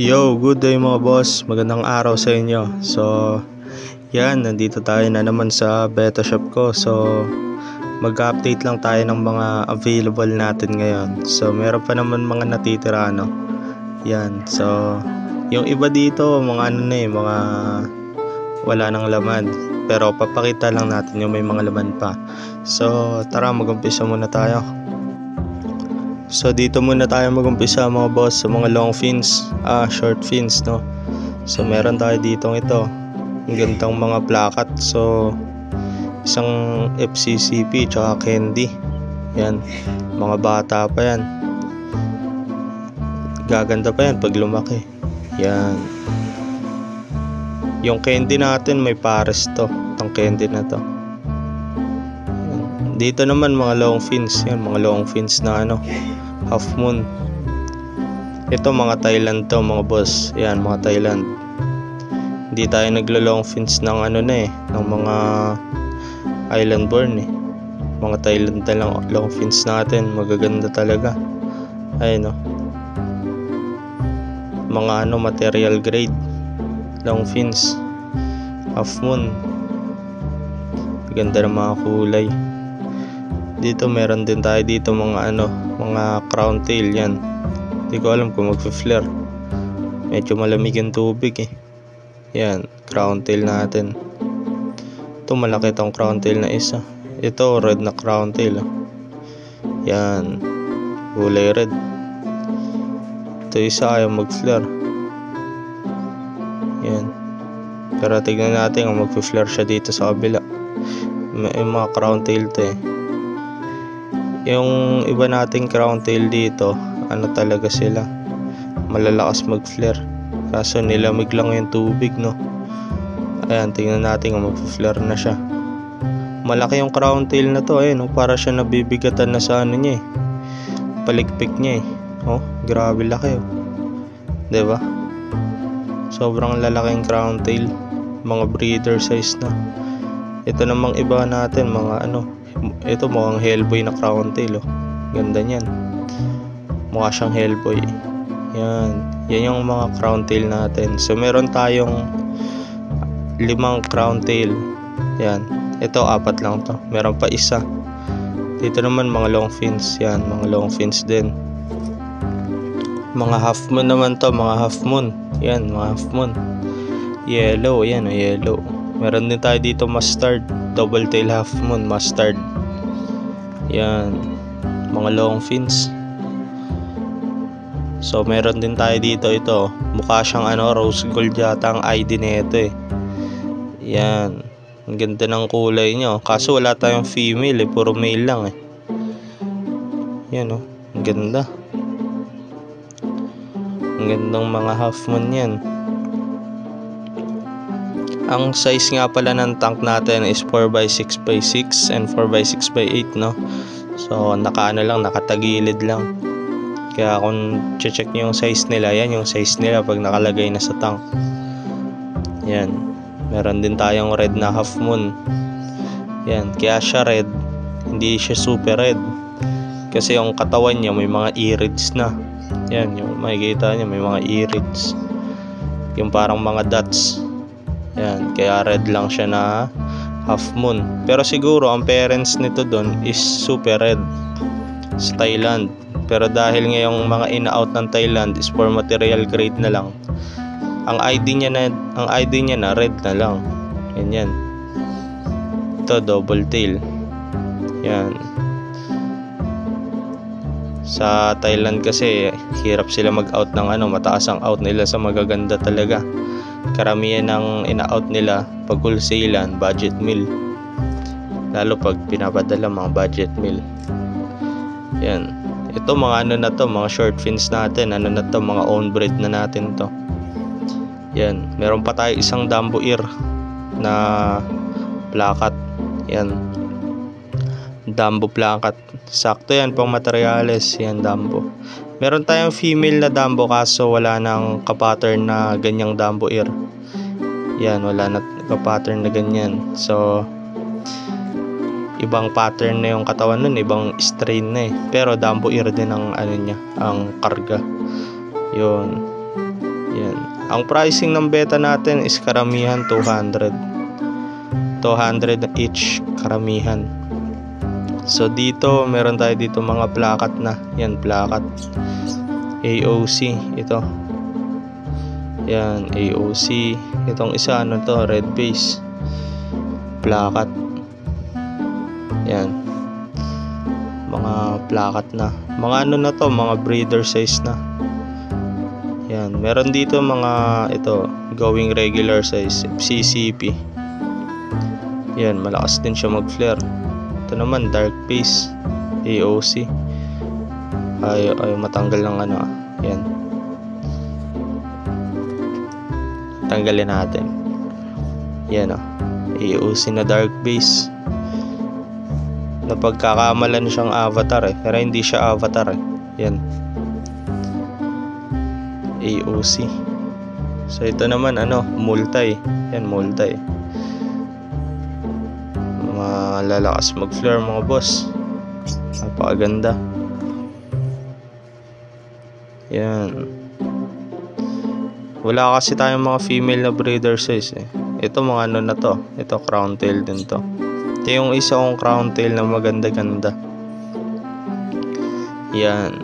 Yo, good day mga boss. Magandang araw sa inyo. So, yan, nandito tayo na naman sa beta shop ko. So, mag-update lang tayo ng mga available natin ngayon. So, meron pa naman mga natitira, no? Yan. So, yung iba dito, mga ano na mga wala nang laman. Pero papakita lang natin yung may mga laman pa. So, tara, mag-umpisa muna tayo. So dito muna tayo mag-umpisa mga boss sa mga long fins, short fins, no. So meron tayo ditong ito, ang gandang mga plakat. So isang FCCP tsaka candy. Yan, mga bata pa yan. Gaganda pa yan pag lumaki. Yan. Yung candy natin may pares to, itong candy na to. Yan. Dito naman mga long fins, yan mga long fins na half moon. Ito mga Thailand to mga boss. Yan mga Thailand. Hindi tayo naglo-long fins ng ng mga island born Mga Thailand na lang long fins natin. Magaganda talaga. Ayun mga material grade long fins half moon. Ganda ng mga kulay. Dito meron din tayo dito mga crown tail. Yan, hindi ko alam kung magfi-flare, medyo malamig yung tubig Yan, crown tail natin. Ito malaki tong crown tail na isa. Ito red na crown tail Yan, kulay red. Ito isa ayaw mag-flare. Yan, pero tignan natin kung magfi-flare siya dito sa kabila. May mga crown tail to Yung iba nating crown tail dito, talaga sila, malalakas mag-flare. Kaso nilamig lang yung tubig, no. Ayan, tingnan natin kung mag-flare na siya. Malaki yung crown tail na to, para siya nabibigatan na sa niya palikpik niya grabe laki diba? Sobrang lalaking crown tail, mga breeder size na. Ito namang iba natin, mga ito mukhang Hellboy na crown tail Ganda niyan. Mukha siyang Hellboy. Yan yung mga crown tail natin. So meron tayong 5 crown tail. Yan. Ito 4 lang to. Meron pa isa. Dito naman mga long fins. Yan, mga long fins din. Mga half moon naman to, mga half moon. Yan, mga half moon. Yellow, yan yellow. Meron din tayo dito mustard, double tail half moon mustard. Yan, mga long fins. So meron din tayo dito ito. Mukha siyang rose gold yata ang ID nito Yan, ang ganda ng kulay niya kaso wala tayong female puro male lang Yan ang ganda. Ang gandang mga half moon yan. Ang size nga pala ng tank natin is 4x6x6 and 4x6x8 So nakatagilid lang. Kaya kung check nyo yung size nila, yan yung size nila pag nakalagay na sa tank. Yan, meron din tayong red na half moon. Yan, kaya siya red, hindi siya super red kasi yung katawan niya may mga irids na. Yan, yung makikita niya may mga irids, yung parang mga dots. Yan, kaya red lang siya na half moon. Pero siguro ang parents nito doon is super red sa Thailand. Pero dahil ngayong mga in-out ng Thailand is for material grade na lang, ang ID niya na red na lang. Yan. Ito double tail. Yan. Sa Thailand kasi hirap sila mag-out ng mataas ang out nila sa magaganda talaga. Karamihan ng ina-out nila pag wholesalan, budget meal. Lalo pag pinapadala mga budget meal. Yan. Ito mga mga short fins natin. Mga own breed na natin to. Yan. Meron pa tayo isang Dumbo ear na plakat. Yan. Dumbo plakat. Sakto yan pang materyales. Yan Dumbo. Meron tayong female na Dumbo kaso wala nang ka-pattern na ganyang Dumbo ear. Yan, wala na ka-pattern na ganyan. So ibang pattern na yung katawan nun, ibang strain na Pero Dumbo ear din ang ang karga. Yun. Yan. Ang pricing ng beta natin is karamihan 200 each, karamihan. So dito meron tayo dito mga plakat na. Yan, plakat AOC ito. Yan, AOC. Itong isa ano to, red base plakat. Yan, mga plakat na. Mga ano na to, mga breeder size na. Yan, meron dito mga ito, going regular size, CCP. Yan, malakas din siya mag-flare. Ito naman, dark base, AOC. Ayaw matanggal ng ano. Yan. Tanggalin natin. Yan o. AOC na dark base. Napagkakamalan siyang avatar pero hindi siya avatar Yan. AOC. So ito naman ano, multi. Yan, multi. Malalakas mag-flare mga boss. Napakaganda. Yan. Wala kasi tayong mga female na breeder size Ito mga ano na to. Ito crown tail din to. Ito yung isa kong crown tail na maganda-ganda. Yan.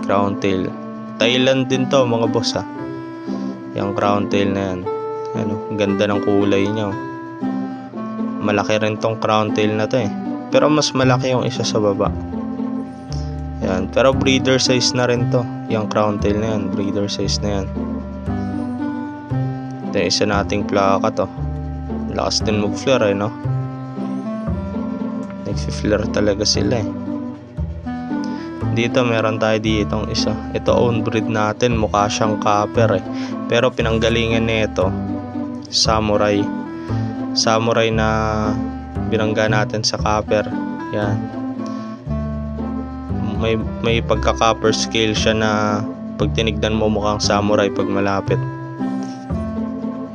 Crown tail. Thailand din to mga boss Yung crown tail na yan. Ano, ganda ng kulay niya. Malaki rin tong crown tail na to pero mas malaki yung isa sa baba. Yan, pero breeder size na rin to. Yung crown tail na yan, breeder size na yan. Ito yung isa nating plaka to. Lakas din mag-flare no? Nag-flare talaga sila Dito meron tayo ditong isa. Ito own breed natin, mukha siyang copper pero pinanggalingan nito samurai. Samurai na binangga natin sa copper. Yan. May pagka-copper scale siya na pag tinignan mo mukhang samurai pag malapit.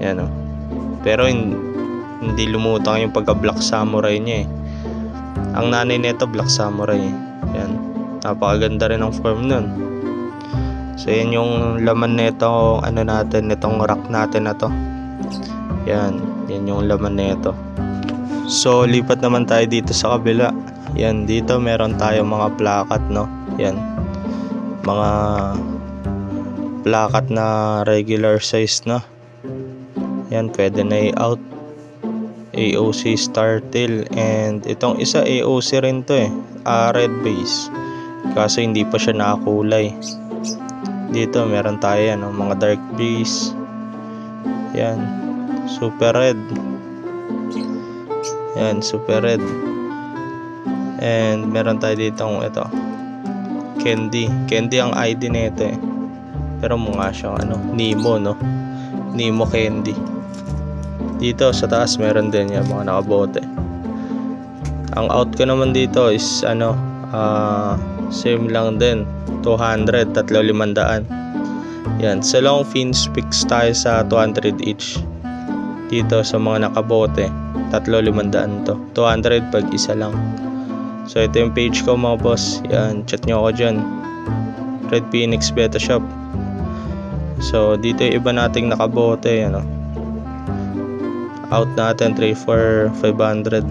Yan pero hindi lumutang yung pagka-black samurai niya Ang nanay nito black samurai Yan. Napakaganda rin ang form nun. So yan yung laman nito, ano natin, nitong rack natin na to. Yan yung laman nito. So lipat naman tayo dito sa kabila. Yan, dito meron tayo mga plakat no. Yan, mga plakat na regular size na. Yan, pwede na i-out. AOC star tail. And itong isa AOC rin to red base, kaso hindi pa siya nakakulay. Dito meron tayo mga dark base. Yan, super red. Yan, super red. And meron tayo ditong ito, Candy ang ID nito pero mukha siyang Nemo no, Nemo Candy. Dito sa taas meron din yan mga nakabote. Ang out ko naman dito is same lang din, 200, 3,500. Yan, sa long fins fix tayo sa 200 each. Dito sa mga nakabote 3,500 to, 200 pag isa lang. So ito yung page ko mga boss. Yan, chat nyo ako dyan, Red Phoenix Beta Shop. So dito yung iba nating nakabote out natin 3 for 500.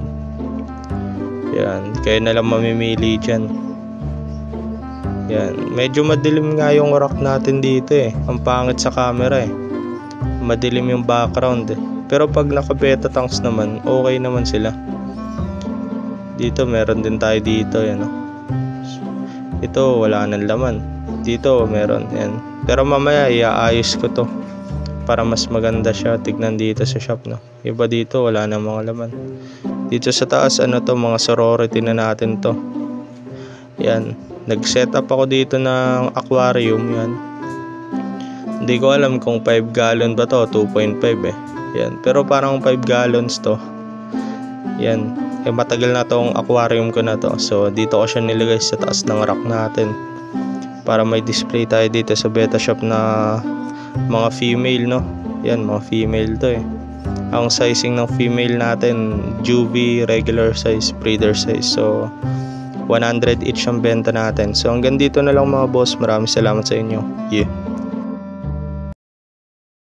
Yan, kayo na lang mamimili dyan. Yan, medyo madilim nga yung rack natin dito ang pangit sa camera madilim yung background pero pag naka beta tanks naman okay naman sila. Dito meron din tayo dito ito wala nang laman. Dito meron yan, pero mamaya iaayos ko to para mas maganda siya tignan dito sa shop Iba dito wala nang mga laman. Dito sa taas to, mga sorority na natin to. Yan, nag-set up ako dito ng aquarium. Yan, hindi ko alam kung 5 gallon ba to, 2.5 Yan, pero parang 5 gallons to. Yan, matagal na tong aquarium ko na to. So dito ko siya nilagay sa taas ng rack natin para may display tayo dito sa beta shop na mga female Yan, mga female to Ang sizing ng female natin juvie, regular size, breeder size. So 100 each ang benta natin. So hanggang dito na lang mga boss. Maraming salamat sa inyo. Yeah.